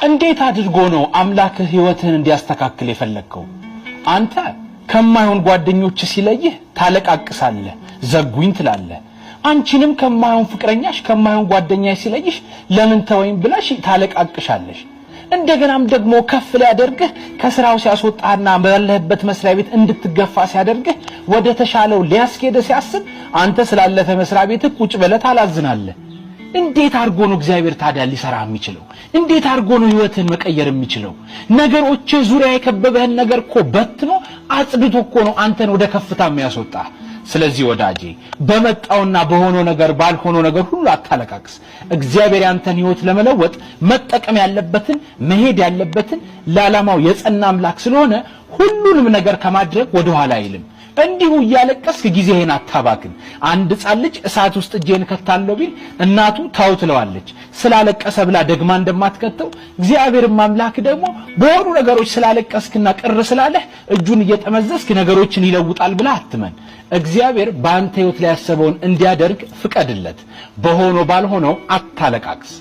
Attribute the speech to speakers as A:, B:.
A: እንዴት አድርጎ ነው አምላክ ህይወትህን እንዲያስተካክል የፈለከው? አንተ ከማይሆን ጓደኞች ሲለይህ ታለቃቅሳለህ፣ ዘጉኝ ትላለህ። አንቺንም ከማይሆን ፍቅረኛሽ ከማይሆን ጓደኛሽ ሲለይሽ ለምን ተወኝ ብለሽ ታለቃቅሻለሽ። እንደገናም ደግሞ ከፍ ሊያደርግህ ከስራው ሲያስወጣና ባለህበት መስሪያ ቤት እንድትገፋ ሲያደርግህ ወደ ተሻለው ሊያስኬድ ሲያስብ አንተ ስላለፈ መስሪያ ቤት ቁጭ ብለህ ታላዝናለህ። እንዴት አርጎ ነው እግዚአብሔር ታዲያ ሊሰራ የሚችለው? እንዴት አርጎ ነው ህይወትን መቀየር የሚችለው? ነገሮች ዙሪያ የከበበህን ነገር እኮ በትኖ አጽድቶ እኮ ነው አንተን ወደ ከፍታ የሚያስወጣ። ስለዚህ ወዳጄ በመጣውና በሆነው ነገር ባልሆነው ነገር ሁሉ አታለቃቅስ። እግዚአብሔር ያንተን ህይወት ለመለወጥ መጠቀም ያለበትን መሄድ ያለበትን ለዓላማው የጸና አምላክ ስለሆነ ሁሉንም ነገር ከማድረግ ወደ ኋላ አይልም። እንዲሁ እያለቀስክ ጊዜህን አታባክን። አንድ ሕፃን ልጅ እሳት ውስጥ እጄን ከታለው ቢል እናቱ ታው ትለዋለች። ስላለቀሰ ብላ ደግማ እንደማትከተው እግዚአብሔር አምላክ ደግሞ በሆኑ ነገሮች ስላለቀስክና ቅር ስላለህ እጁን እየጠመዘዝክ ነገሮችን ይለውጣል ብላ አትመን። እግዚአብሔር በአንተ ህይወት ላይ ያሰበውን እንዲያደርግ ፍቀድለት። በሆነው ባልሆነው አታለቃቅስ።